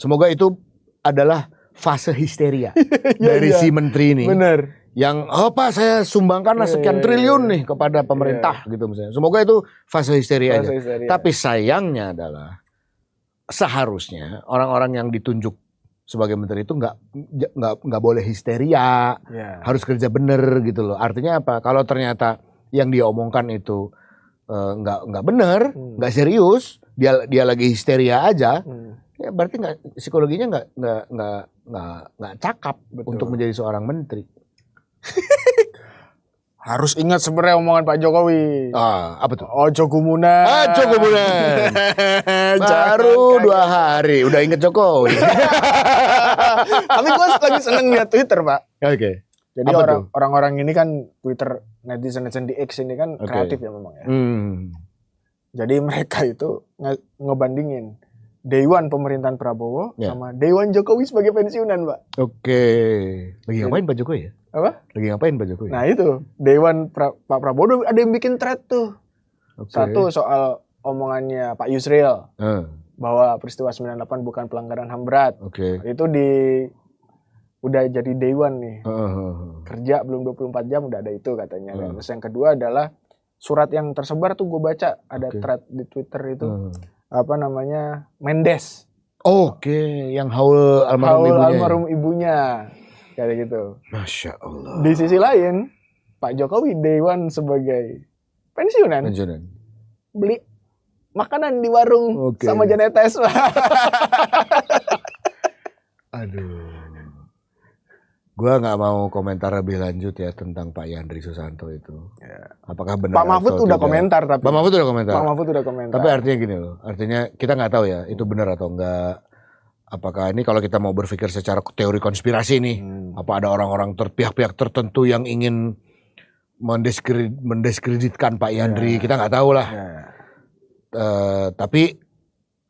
Semoga itu adalah fase histeria dari si menteri ini. Benar. Yang Pak saya sumbangkanlah sekian triliun nih kepada pemerintah gitu misalnya. Semoga itu fase histeria aja. Tapi sayangnya adalah seharusnya orang-orang yang ditunjuk sebagai menteri itu nggak boleh histeria, harus kerja bener gitu loh. Artinya apa? Kalau ternyata yang dia omongkan itu nggak bener, nggak serius, dia lagi histeria aja, ya berarti psikologinya nggak cakap. Betul. Untuk menjadi seorang menteri. Harus ingat sebenarnya omongan Pak Jokowi. Apa tuh? Ojo gumunan. Baru 2 hari udah inget Jokowi. Tapi gue lagi seneng lihat Twitter, Pak. Oke. Jadi orang-orang ini kan Twitter netizen di X ini kan kreatif ya memang ya. Jadi mereka itu ngebandingin Day One pemerintahan Prabowo sama Day One Jokowi sebagai pensiunan, Pak. Oke. Lagi ngapain Pak Jokowi ya? Apa? Lagi ngapain Pak Jokowi? Nah itu, Day One Pak Prabowo ada yang bikin thread tuh. Satu soal omongannya Pak Yusril. Bahwa peristiwa 98 bukan pelanggaran HAM berat. Itu udah jadi Day One nih. Kerja belum 24 jam udah ada itu katanya. Terus yang kedua adalah surat yang tersebar tuh gue baca. Ada thread di Twitter itu. Apa namanya? Mendes. Yang haul almarhum ibunya. Kayak gitu. Masya Allah. Di sisi lain, Pak Jokowi Day One sebagai pensiunan. Beli makanan di warung sama Janetes. Aduh. Gua nggak mau komentar lebih lanjut ya tentang Pak Yandri Susanto itu. Apakah benar? Pak Mahfud udah komentar tapi. Pak Mahfud udah komentar. Pak Mahfud udah komentar. Tapi artinya gini loh. Artinya kita nggak tahu ya itu benar atau enggak. apakah ini kalau kita mau berpikir secara teori konspirasi nih, apa ada orang-orang pihak-pihak tertentu yang ingin mendiskreditkan Pak Yandri, kita nggak tahu lah. Tapi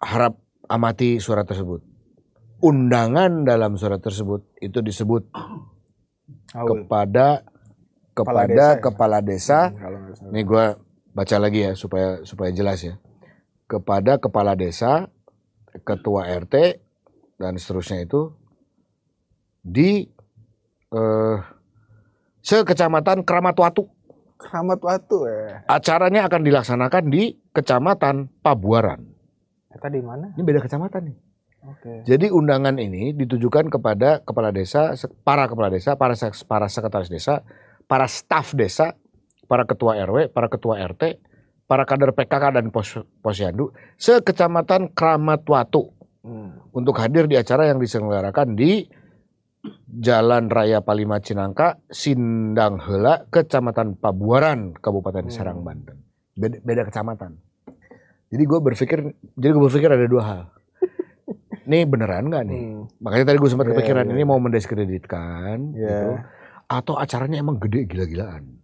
harap amati surat tersebut. Undangan dalam surat tersebut itu disebut kepada kepala desa. Ini gue baca lagi ya supaya jelas ya. Kepada kepala desa, ketua RT dan seterusnya itu di sekecamatan Kramat Watu. Kramat Watu ya. Acaranya akan dilaksanakan di Kecamatan Pabuaran. Eta di mana? Ini beda kecamatan nih. Oke. Jadi undangan ini ditujukan kepada kepala desa, para kepala desa, para sekretaris desa, para staf desa, para ketua RW, para ketua RT, para kader PKK dan Posyandu sekecamatan Kramat Watu untuk hadir di acara yang diselenggarakan di Jalan Raya Palima Cinangka, Sindang Heula, Kecamatan Pabuaran, Kabupaten Serang, Banten. Beda kecamatan. Jadi gue berpikir ada dua hal. Ini beneran nggak nih? Makanya tadi gue sempat kepikiran ini mau mendiskreditkan, gitu. Atau acaranya emang gede gila-gilaan.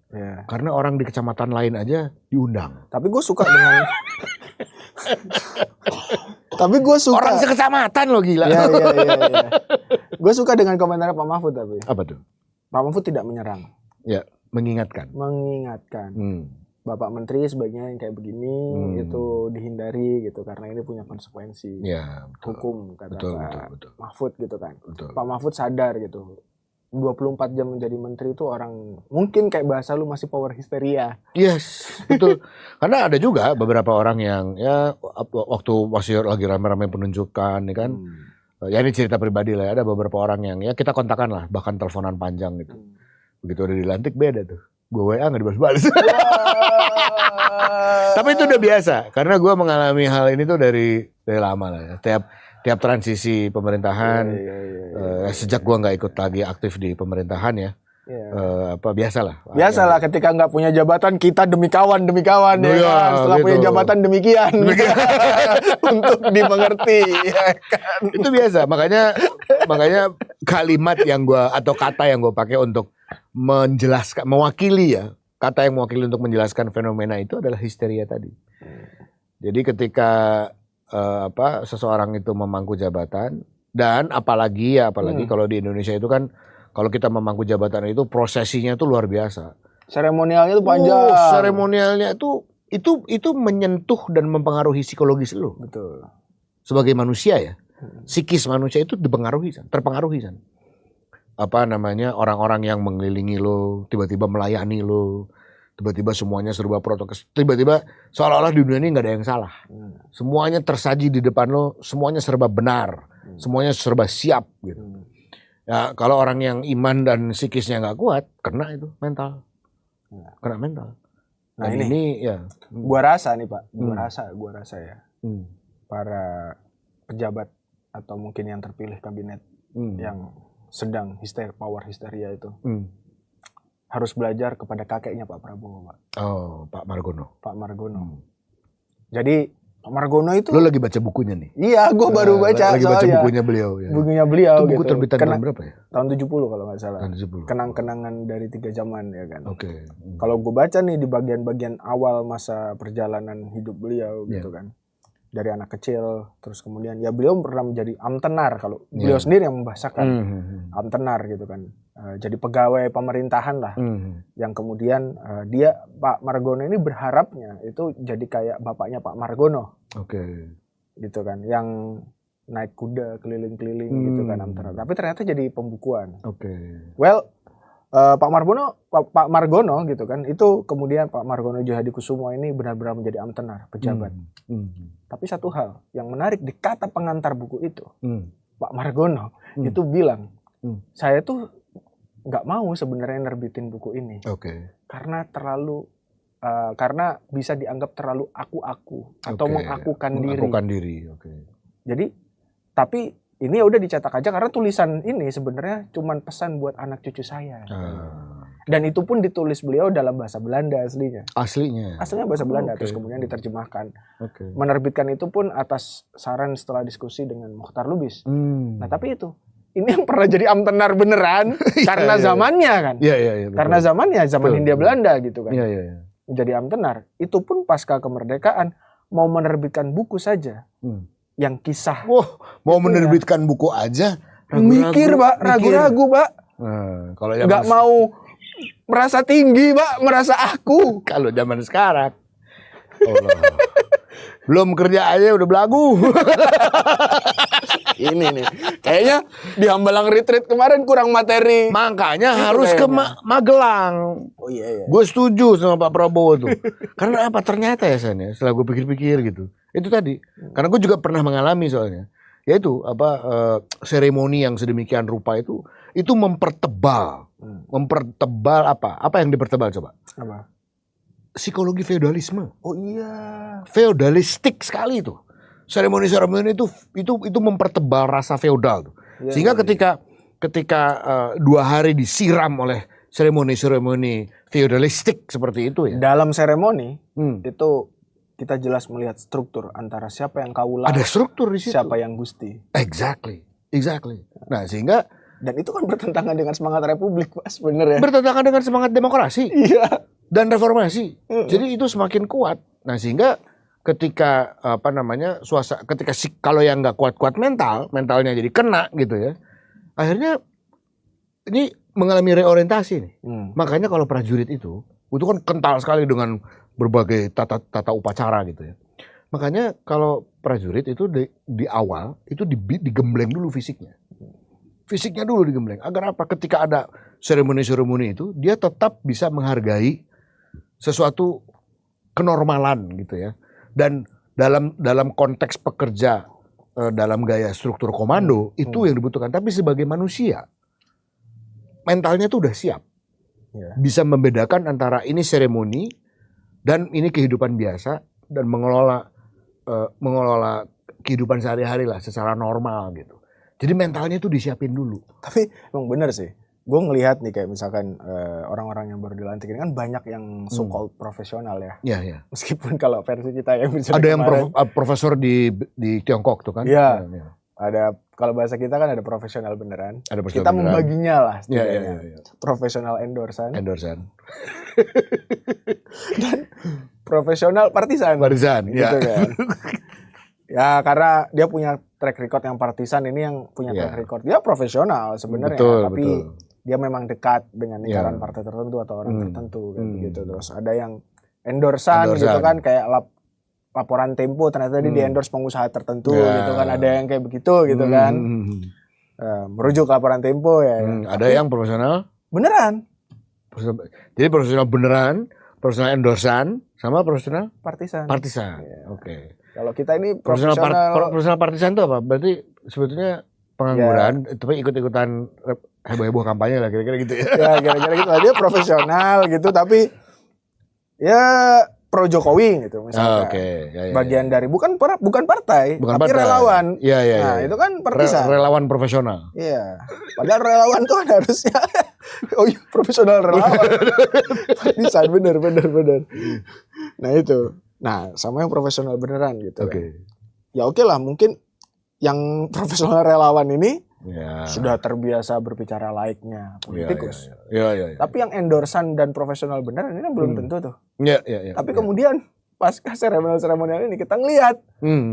Karena orang di kecamatan lain aja diundang. Tapi gue suka dengan orang sekecamatan loh gila. Iya. Gue suka dengan komentar Pak Mahfud tapi. Apa tuh? Pak Mahfud tidak menyerang. Ya, mengingatkan. Bapak Menteri sebaiknya yang kayak begini itu dihindari gitu karena ini punya konsekuensi hukum kata Pak Mahfud gitu kan. Pak Mahfud sadar gitu. 24 jam menjadi menteri itu orang mungkin kayak bahasa lu masih power hysteria. Yes, betul. Karena ada juga beberapa orang yang ya waktu masih lagi rame-rame penunjukan nih kan. Ya ini cerita pribadi lah ya, ada beberapa orang yang ya kita kontakan lah, bahkan teleponan panjang gitu. Begitu udah dilantik beda tuh. Gue WA gak dibalas-balas. Tapi itu udah biasa karena gue mengalami hal ini tuh dari lama lah ya. Tiap transisi pemerintahan sejak gue nggak ikut lagi aktif di pemerintahan ya. Biasalah ketika nggak punya jabatan kita demi kawan ya kan? Setelah gitu. Punya jabatan demikian. Untuk dimengerti ya kan? Itu biasa, makanya kalimat yang gue atau kata yang gue pakai untuk menjelaskan, mewakili ya, kata yang mewakili untuk menjelaskan fenomena itu adalah histeria tadi. Jadi ketika seseorang itu memangku jabatan dan apalagi kalau di Indonesia itu kan kalau kita memangku jabatan itu prosesinya itu luar biasa. Seremonialnya itu panjang. Seremonialnya itu menyentuh dan mempengaruhi psikologis lo. Betul. Sebagai manusia ya, psikis manusia itu terpengaruhi. Orang-orang yang mengelilingi lo, tiba-tiba melayani lo, tiba-tiba semuanya serba protokol, tiba-tiba seolah-olah di dunia ini nggak ada yang salah. Semuanya tersaji di depan lo, semuanya serba benar, semuanya serba siap gitu. Ya kalau orang yang iman dan psikisnya nggak kuat, kena itu mental, kena mental. Nah ini ya, gua rasa nih Pak, gua rasa ya, para pejabat atau mungkin yang terpilih kabinet yang sedang power histeria itu harus belajar kepada kakeknya Pak Prabowo, Pak. Oh, Pak Margono. Jadi Pak Margono itu. Lo lagi baca bukunya nih? Iya, gue baru baca. Lagi baca bukunya beliau. Ya. Bukunya beliau. Itu buku gitu. Terbitan tahun berapa ya? Tahun 70 kalau nggak salah. Tahun 70. Kenang-kenangan dari 3 zaman ya kan. Oke. Kalau gue baca nih di bagian-bagian awal masa perjalanan hidup beliau gitu kan. Dari anak kecil, terus kemudian ya beliau pernah menjadi amtenar kalau beliau sendiri yang membahasakan amtenar gitu kan. Jadi pegawai pemerintahan lah. Yang kemudian dia Pak Margono ini berharapnya itu jadi kayak bapaknya Pak Margono. Oke. Gitu kan, yang naik kuda keliling-keliling gitu kan amtenar. Tapi ternyata jadi pembukuan. Oke. Well, Pak Margono gitu kan, itu kemudian Pak Margono Djohadikusumo ini benar-benar menjadi amtenar, pejabat. Tapi satu hal yang menarik di kata pengantar buku itu, Pak Margono itu bilang, saya tuh nggak mau sebenarnya nerbitin buku ini, karena karena bisa dianggap terlalu aku-aku atau mengakukan diri. Jadi, tapi ini ya udah dicetak aja karena tulisan ini sebenarnya cuma pesan buat anak cucu saya. Dan itu pun ditulis beliau dalam bahasa Belanda aslinya. Aslinya Bahasa Belanda, Oke. terus kemudian diterjemahkan. Oke. Menerbitkan itu pun atas saran setelah diskusi dengan Mokhtar Lubis. Nah tapi ini yang pernah jadi amtenar beneran karena zamannya kan. Iya. Karena zamannya, zaman Hindia Belanda gitu kan. Iya. Menjadi amtenar. Itu pun pasca kemerdekaan mau menerbitkan buku saja. Yang kisah. Wah, mau menerbitkan buku aja Mikir, Pak, ragu-ragu, Pak. Nah, kalau nggak mau merasa tinggi, Pak, merasa aku. Kalau zaman sekarang, Allah. Belum kerja aja udah belagu. Ini nih, kayaknya di Hambalang Retreat kemarin kurang materi. Makanya Itu harus ke kayaknya. Magelang. Oh iya. Gue setuju sama Pak Prabowo tuh. Karena apa? Ternyata ya San ya, setelah gue pikir-pikir gitu. Itu tadi. Karena gue juga pernah mengalami soalnya. Yaitu seremoni yang sedemikian rupa itu mempertebal apa? Apa yang dipertebal coba? Apa? Psikologi feodalisme. Oh iya. Feodalistik sekali itu. Seremoni-seremoni itu mempertebal rasa feodal tuh. Ya, Sehingga ketika 2 hari disiram oleh seremoni-seremoni feodalistik seperti itu ya. Dalam seremoni itu kita jelas melihat struktur antara siapa yang kaulah, ada struktur di situ. siapa yang gusti. Exactly. Nah, sehingga dan itu kan bertentangan dengan semangat republik, Pak, sebenarnya. Bertentangan dengan semangat demokrasi. Iya. Dan reformasi. Jadi itu semakin kuat. Nah, sehingga ketika kalau yang nggak kuat-kuat mentalnya jadi kena gitu ya. Akhirnya ini mengalami reorientasi nih. Makanya kalau prajurit itu kan kental sekali dengan berbagai tata upacara gitu ya. Makanya kalau prajurit itu di awal itu digembleng dulu fisiknya. Fisiknya dulu digembleng. Agar apa? Ketika ada seremoni-seremoni itu, dia tetap bisa menghargai sesuatu kenormalan gitu ya. Dan dalam konteks pekerja dalam gaya struktur komando itu yang dibutuhkan. Tapi sebagai manusia mentalnya tuh udah siap. Bisa membedakan antara ini seremoni dan ini kehidupan biasa dan mengelola kehidupan sehari-hari lah secara normal gitu. Jadi mentalnya tuh disiapin dulu. Tapi emang bener sih. Gue ngelihat nih kayak misalkan orang-orang yang baru dilantik ini kan banyak yang so-called profesional ya. Iya. Meskipun kalau versi kita yang bisa ada yang profesor di Tiongkok tuh kan. Iya. Ada kalau bahasa kita kan ada profesional beneran. Ada kita beneran. Membaginya lah. Iya. Profesional endorsan. Dan profesional partisan. Gitu kan. Ya karena dia punya track record yang partisan, ini yang punya track record. Dia profesional sebenarnya, tapi dia memang dekat dengan lingkaran partai tertentu atau orang tertentu gitu. Terus ada yang endorsan gitu kan, kayak laporan Tempo ternyata dia di-endorse pengusaha tertentu gitu kan. Ada yang kayak begitu gitu kan. Merujuk laporan Tempo ya. Ada yang profesional beneran. Jadi profesional beneran, profesional endorsan sama profesional partisan. Oke. Kalau kita ini profesional partisan itu apa? Berarti sebetulnya pengangguran, tapi ikut-ikutan heboh-heboh kampanye lah kira-kira gitu ya. Ya kira-kira gitu. Dia profesional gitu, tapi ya pro Jokowi gitu misalnya. Bagian dari bukan partai, tapi relawan. Iya. Itu kan partisan. Relawan profesional. Iya. Padahal relawan tuh kan harusnya profesional relawan. Partisan bener. Nah itu. Nah, sama yang profesional beneran gitu kan. Ya oke lah, mungkin yang profesional relawan ini sudah terbiasa berbicara laiknya politikus. Iya. Tapi yang endorsan dan profesional beneran ini belum tentu tuh. Iya. Tapi kemudian pasca seremonial ini kita ngelihat,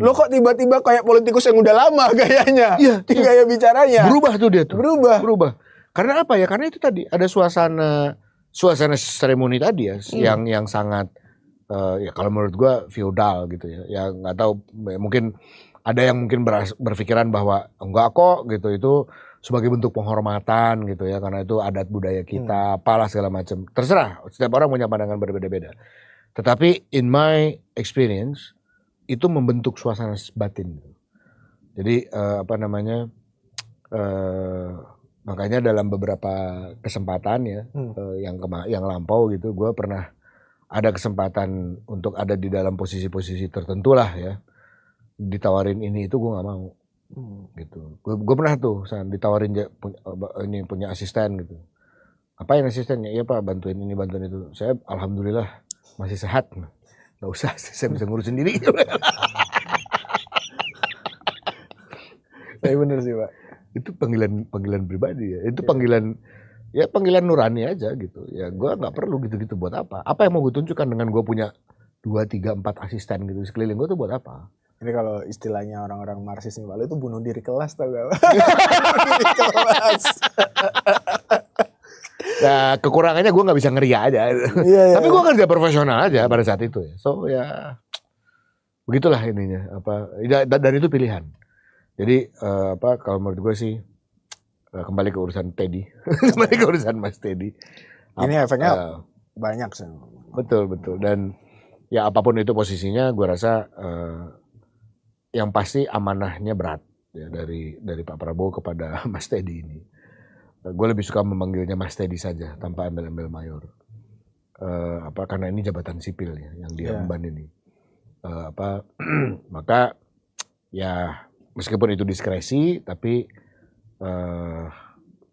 lo kok tiba-tiba kayak politikus yang udah lama gayanya. Gaya bicaranya. Berubah tuh dia tuh. Berubah. Karena apa ya? Karena itu tadi ada suasana seremoni tadi ya, yang sangat ya kalau menurut gua feodal gitu ya. Ya nggak tahu, mungkin ada yang berpikiran bahwa enggak kok gitu, itu sebagai bentuk penghormatan gitu ya, karena itu adat budaya kita, apalah segala macam. Terserah, setiap orang punya pandangan berbeda-beda. Tetapi in my experience itu membentuk suasana batin. Jadi makanya dalam beberapa kesempatan ya yang lampau gitu, gue pernah ada kesempatan untuk ada di dalam posisi-posisi tertentu lah ya, ditawarin ini itu gue nggak mau gitu. Gue pernah tuh ditawarin punya asisten gitu, Apa yang asistennya? Iya Pak, bantuin ini, bantuin itu. Saya alhamdulillah masih sehat. Nggak usah, saya bisa ngurus sendiri. Saya bener sih Pak. Itu panggilan pribadi ya. Itu panggilan nurani aja gitu. Ya gue nggak perlu gitu-gitu buat apa. Apa yang mau gue tunjukkan dengan gue punya 2, 3, 4 asisten gitu sekeliling gue tuh buat apa? Ini kalau istilahnya orang-orang Marxis nih Pak, itu bunuh diri kelas tau gak Pak? Bunuh diri kelas. Nah, kekurangannya gue nggak bisa ngeria aja. Iya. Tapi gue kerja profesional aja pada saat itu ya. So ya begitulah ininya. Dan itu pilihan. Jadi kalau menurut gue sih kembali ke urusan Teddy, kembali ke urusan Mas Teddy. Ini efeknya banyak sih. Betul. Dan ya apapun itu posisinya, gue rasa yang pasti amanahnya berat ya dari Pak Prabowo kepada Mas Teddy ini. Gue lebih suka memanggilnya Mas Teddy saja tanpa embel-embel mayor. Karena ini jabatan sipil ya yang dia emban ini. Maka ya meskipun itu diskresi, tapi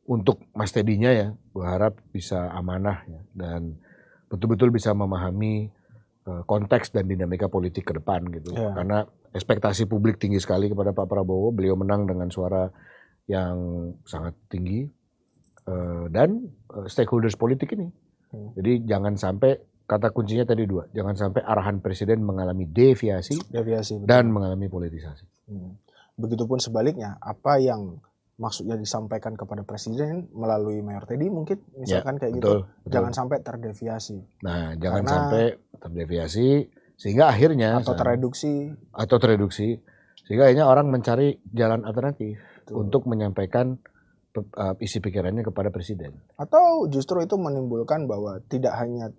untuk Mas Teddy-nya ya, gue harap bisa amanah ya, dan betul-betul bisa memahami konteks dan dinamika politik ke depan gitu. Karena ekspektasi publik tinggi sekali kepada Pak Prabowo. Beliau menang dengan suara yang sangat tinggi dan stakeholders politik ini. Jadi jangan sampai, kata kuncinya tadi 2, jangan sampai arahan presiden mengalami deviasi dan mengalami politisasi. Begitupun sebaliknya, apa yang maksudnya disampaikan kepada presiden melalui Mayor Teddy mungkin misalkan kayak gitu, betul. Jangan sampai terdeviasi. Nah, jangan sampai terdeviasi sehingga akhirnya tereduksi sehingga akhirnya orang mencari jalan alternatif untuk menyampaikan isi pikirannya kepada presiden. Atau justru itu menimbulkan bahwa tidak hanya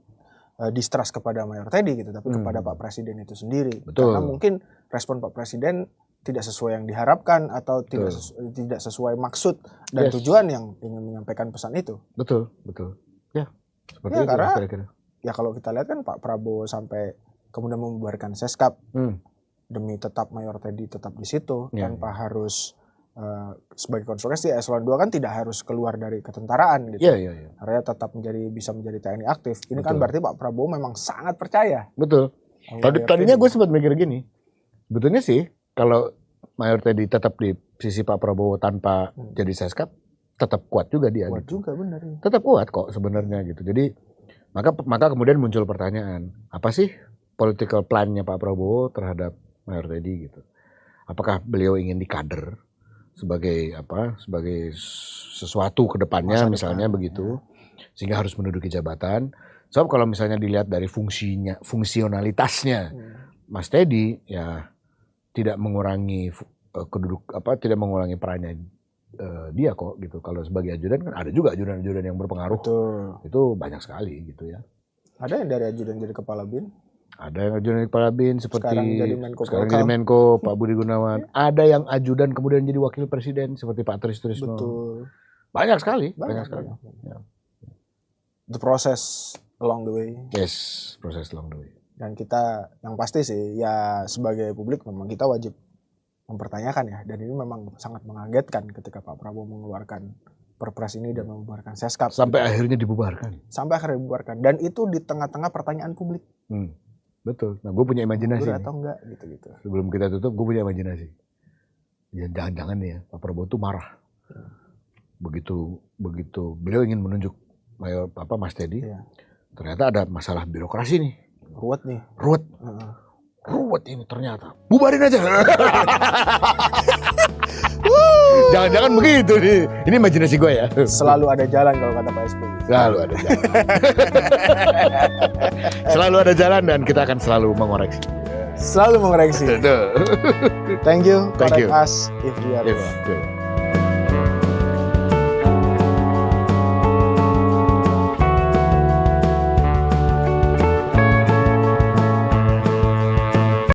distrust kepada Mayor Teddy gitu, tapi kepada Pak Presiden itu sendiri. Betul. Karena mungkin respon Pak Presiden tidak sesuai yang diharapkan atau tidak sesuai maksud dan tujuan yang ingin menyampaikan pesan itu. Betul. Ya, seperti itu. Karena ya kalau kita lihat kan Pak Prabowo sampai kemudian membubarkan Seskap demi tetap Mayor Teddy tetap di situ tanpa harus sebagai konsekuensi eselon 2 kan tidak harus keluar dari ketentaraan gitu. Iya. Karena tetap bisa menjadi TNI aktif. Ini kan berarti Pak Prabowo memang sangat percaya. Betul. Tadinya gue sempat mikir gini. Sebetulnya sih kalau Mayor Teddy tetap di sisi Pak Prabowo tanpa jadi Seskap, tetap kuat juga dia. Kuat gitu. juga benar. Tetap kuat kok sebenarnya gitu. Jadi maka kemudian muncul pertanyaan, apa sih political plan-nya Pak Prabowo terhadap Mayor Teddy gitu? Apakah beliau ingin dikader sebagai sesuatu ke depannya misalnya begitu, sehingga harus menduduki jabatan. Sebab kalau misalnya dilihat dari fungsionalitasnya Mas Teddy ya tidak mengurangi tidak mengurangi perannya dia kok gitu. Kalau sebagai ajudan kan ada juga ajudan-ajudan yang berpengaruh. Betul. Itu banyak sekali gitu ya. Ada yang dari ajudan jadi kepala BIN? Ada yang ajudan kepala BIN seperti sekarang jadi Menko Pak Budi Gunawan. Ada yang ajudan kemudian jadi wakil presiden seperti Pak Trisno. Betul. Banyak sekali. Ya. The process along the way. Yes, process along the way. Dan kita yang pasti sih ya sebagai publik memang kita wajib mempertanyakan ya, dan ini memang sangat mengagetkan ketika Pak Prabowo mengeluarkan Perpres ini dan membubarkan Seskap. Sampai akhirnya dibubarkan. Dan itu di tengah-tengah pertanyaan publik. Betul. Nah, gue punya imajinasi. Atau enggak gitu. Sebelum kita tutup, gue punya imajinasi. Ya, jangan-jangan nih ya, Pak Prabowo tuh marah. Begitu beliau ingin menunjuk Mas Teddy, ternyata ada masalah birokrasi nih. Ruwet ini ternyata. Bubarin aja. Jangan-jangan begitu nih. Ini imajinasi gue ya. Selalu ada jalan kalau kata Pak SBY. Selalu ada jalan. Selalu ada jalan dan kita akan selalu mengoreksi. Thank you. Correct us if we are wrong.